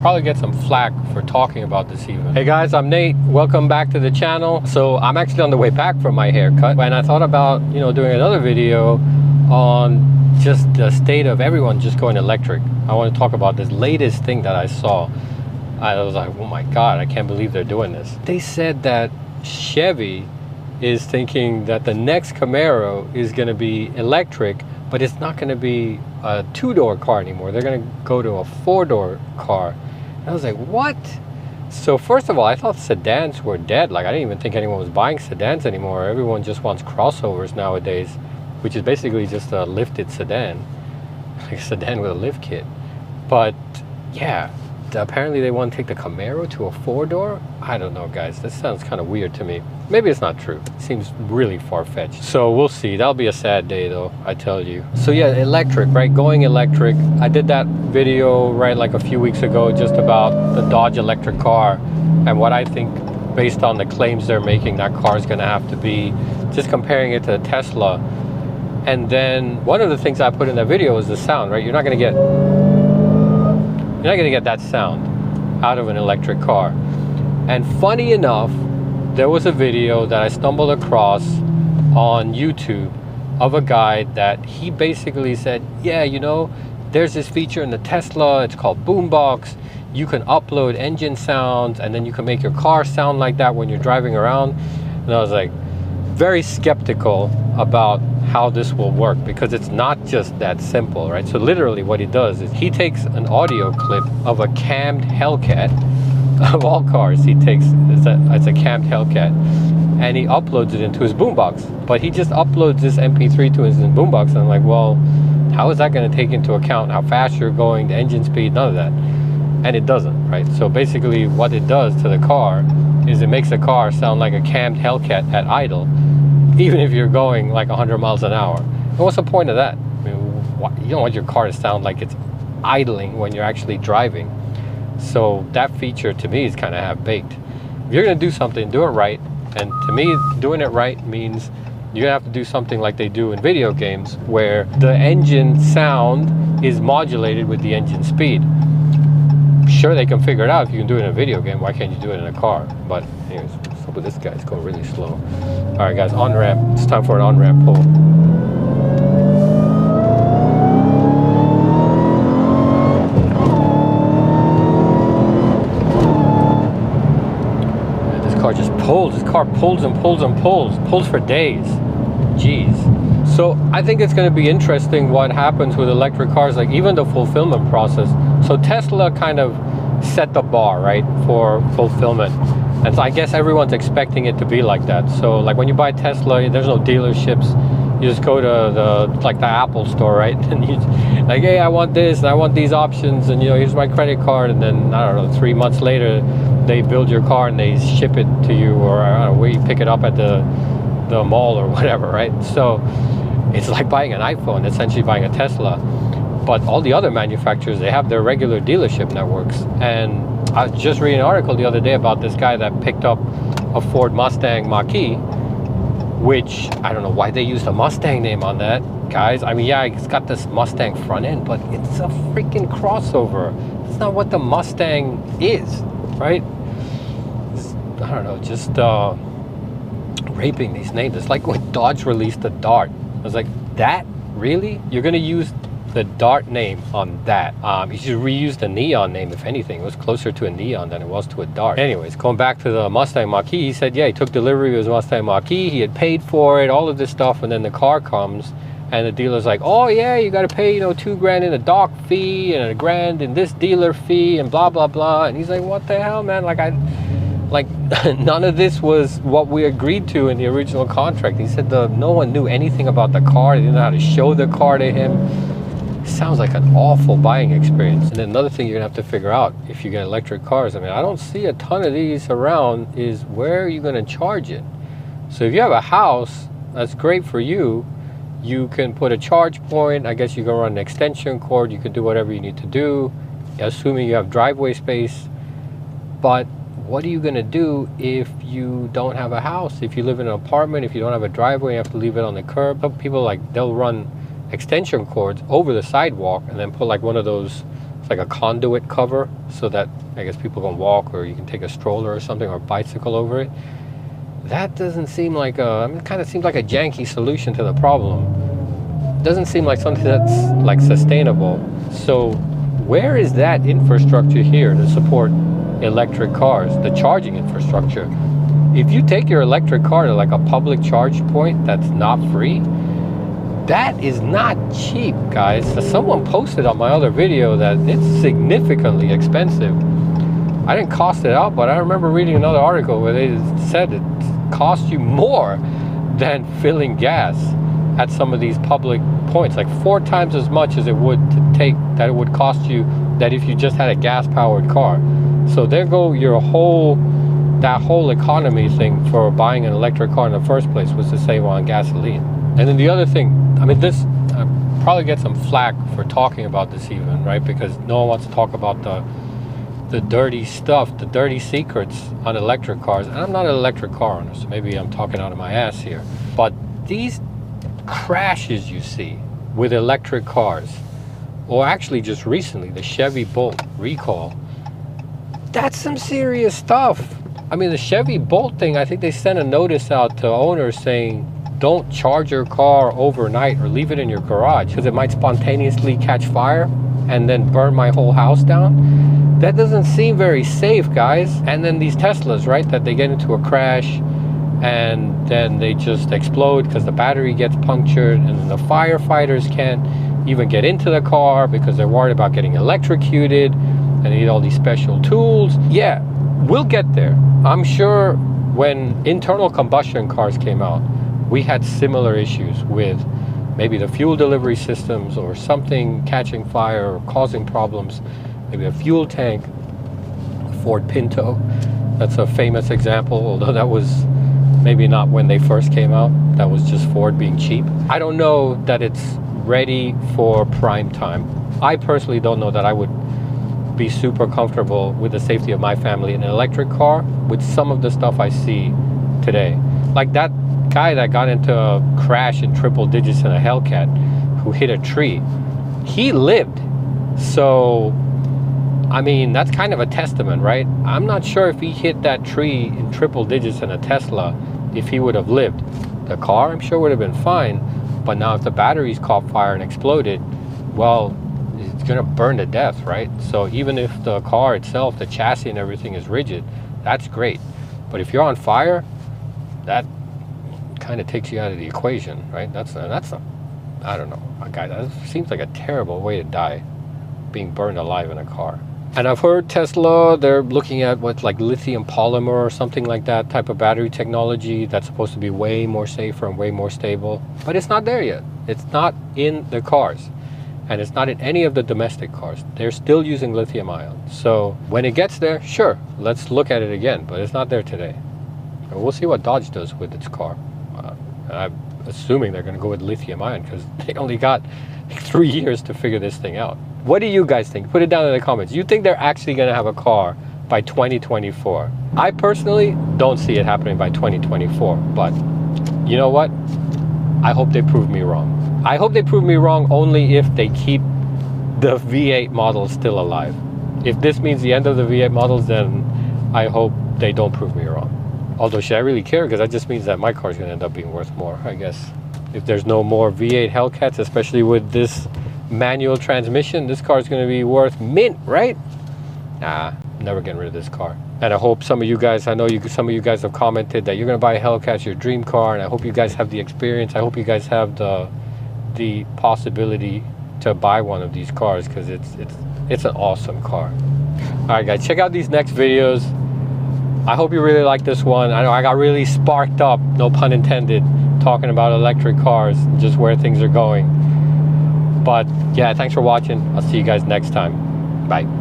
Probably get some flack for talking about this even. Hey guys, I'm Nate. Welcome back to the channel. So I'm actually on the way back from my haircut, and I thought about, doing another video on just the state of everyone just going electric. I want to talk about this latest thing that I saw. I was like, oh my God, I can't believe they're doing this. They said that Chevy is thinking that the next Camaro is going to be electric, but it's not going to be a two-door car anymore. They're going to go to a four-door car. I was like, what? So first of all, I thought sedans were dead. Like, I didn't even think anyone was buying sedans anymore. Everyone just wants crossovers nowadays, which is basically just a lifted sedan, like a sedan with a lift kit. But yeah, apparently they want to take the Camaro to a four-door. I don't know, guys. This sounds kind of weird to me. Maybe it's not true. It seems really far-fetched. So we'll see. That'll be a sad day, though, I tell you. So yeah, electric, right? Going electric. I did that video, right, like a few weeks ago, just about the Dodge electric car and what I think, based on the claims they're making, that car is going to have to be, just comparing it to the Tesla. And then one of the things I put in that video is the sound, right? You're not going to get that sound out of an electric car. And funny enough, there was a video that I stumbled across on YouTube of a guy that he basically said, yeah, there's this feature in the Tesla, it's called Boombox. You can upload engine sounds and then you can make your car sound like that when you're driving around. And I was like, very skeptical about how this will work, because it's not just that simple, right? So literally what he does is he takes an audio clip of a cammed Hellcat. Of all cars, he takes, it's a cammed Hellcat, and he uploads it into his boombox. But he just uploads this MP3 to his boombox, and I'm like, well, how is that going to take into account how fast you're going, the engine speed, none of that? And it doesn't, right? So basically what it does to the car is it makes the car sound like a cammed Hellcat at idle, even if you're going like 100 miles an hour. And what's the point of that? I mean, you don't want your car to sound like it's idling when you're actually driving. So that feature to me is kind of half-baked. If you're going to do something, do it right. And to me, doing it right means you're going to have to do something like they do in video games, where the engine sound is modulated with the engine speed. Sure, they can figure it out. If you can do it in a video game, why can't you do it in a car? But anyways, what's up with this guy? It's going really slow. All right, guys, on-ramp. It's time for an on-ramp pull. Just pulls. This car pulls and pulls and pulls for days. Jeez. So I think it's going to be interesting what happens with electric cars, like even the fulfillment process. So Tesla kind of set the bar, right, for fulfillment, and so I guess everyone's expecting it to be like that. So like when you buy Tesla, there's no dealerships. You just go to the Apple store, right? And you like, hey, I want this and I want these options, and here's my credit card, and then I don't know, 3 months later they build your car and they ship it to you, or I don't know, where you pick it up at the mall or whatever, right? So it's like buying an iPhone, essentially buying a Tesla. But all the other manufacturers, they have their regular dealership networks. And I was just reading an article the other day about this guy that picked up a Ford Mustang Mach E, which I don't know why they used a Mustang name on that, guys. I mean, yeah, it's got this Mustang front end, but it's a freaking crossover. It's not what the Mustang is, right? I don't know, just raping these names. It's like when Dodge released the Dart. I was like, that? Really? You're going to use the Dart name on that? You should reuse the Neon name, if anything. It was closer to a Neon than it was to a Dart. Anyways, going back to the Mustang Mach E, he said, yeah, he took delivery of his Mustang Mach E. He had paid for it, all of this stuff, and then the car comes, and the dealer's like, oh yeah, you got to pay, $2,000 in a dock fee and $1,000 in this dealer fee and blah, blah, blah. And he's like, what the hell, man? Like none of this was what we agreed to in the original contract. He said no one knew anything about the car. They didn't know how to show the car to him. It sounds like an awful buying experience. And then another thing you're gonna have to figure out if you get electric cars, I mean, I don't see a ton of these around, is where are you gonna charge it? So if you have a house, that's great for you. You can put a charge point. I guess you can run an extension cord. You can do whatever you need to do, assuming you have driveway space. But what are you going to do if you don't have a house? If you live in an apartment, if you don't have a driveway, you have to leave it on the curb. Some people, they'll run extension cords over the sidewalk and then put like one of those It's like a conduit cover so that I guess people can walk, or you can take a stroller or something, or a bicycle over it. That doesn't seem like a, I mean, it kind of seems like a janky solution to the problem. Doesn't seem like something that's like sustainable. So where is that infrastructure here to support electric cars, the charging infrastructure? If you take your electric car to like a public charge point that's not free, that is not cheap, guys. So someone posted on my other video that it's significantly expensive. I didn't cost it out, but I remember reading another article where they said it costs you more than filling gas at some of these public points, like 4 times as much as it would to take, that it would cost you that if you just had a gas-powered car. So there go your whole, that whole economy thing for buying an electric car in the first place was to save on gasoline. And then the other thing, I mean, this, I probably get some flack for talking about this even, right? Because no one wants to talk about the dirty stuff, the dirty secrets on electric cars. And I'm not an electric car owner, so maybe I'm talking out of my ass here. But these crashes you see with electric cars, or actually just recently, the Chevy Bolt recall, that's some serious stuff. I mean, the Chevy Bolt thing, I think they sent a notice out to owners saying, don't charge your car overnight or leave it in your garage because it might spontaneously catch fire and then burn my whole house down. That doesn't seem very safe, guys. And then these Teslas, right, that they get into a crash and then they just explode because the battery gets punctured, and then the firefighters can't even get into the car because they're worried about getting electrocuted and they need all these special tools. Yeah, we'll get there. I'm sure when internal combustion cars came out, we had similar issues with maybe the fuel delivery systems or something catching fire or causing problems. Maybe a fuel tank. Ford Pinto, that's a famous example, although that was maybe not when they first came out. That was just Ford being cheap. I don't know that it's ready for prime time. I personally don't know that I would be super comfortable with the safety of my family in an electric car with some of the stuff I see today. Like that guy that got into a crash in triple digits in a Hellcat who hit a tree, he lived. So I mean, that's kind of a testament, right? I'm not sure if he hit that tree in triple digits in a Tesla, if he would have lived. The car, I'm sure, would have been fine. But now if the batteries caught fire and exploded, well, it's gonna burn to death, right? So even if the car itself, the chassis and everything is rigid, that's great. But if you're on fire, that kind of takes you out of the equation, right? That's a I don't know, guy, that seems like a terrible way to die, being burned alive in a car. And I've heard Tesla, they're looking at what's like lithium polymer or something like that type of battery technology that's supposed to be way more safer and way more stable. But it's not there yet. It's not in the cars. And it's not in any of the domestic cars. They're still using lithium ion. So when it gets there, sure, let's look at it again. But it's not there today. And we'll see what Dodge does with its car. I'm assuming they're going to go with lithium ion because they only got 3 years to figure this thing out. What do you guys think? Put it down in the comments. You think they're actually going to have a car by 2024? I personally don't see it happening by 2024. But you know what? I hope they prove me wrong. I hope they prove me wrong only if they keep the V8 models still alive. If this means the end of the V8 models, then I hope they don't prove me wrong. Although, should I really care? Because that just means that my car is going to end up being worth more, I guess. If there's no more V8 Hellcats, especially with this manual transmission, this car is going to be worth mint, right? Nah, never getting rid of this car. And I hope some of you guys, I know some of you guys have commented that you're going to buy a Hellcat, your dream car, and I hope you guys have the experience. I hope you guys have the possibility to buy one of these cars because it's an awesome car. All right, guys, check out these next videos. I hope you really like this one. I know I got really sparked up, no pun intended, talking about electric cars and just where things are going. But yeah, thanks for watching. I'll see you guys next time. Bye.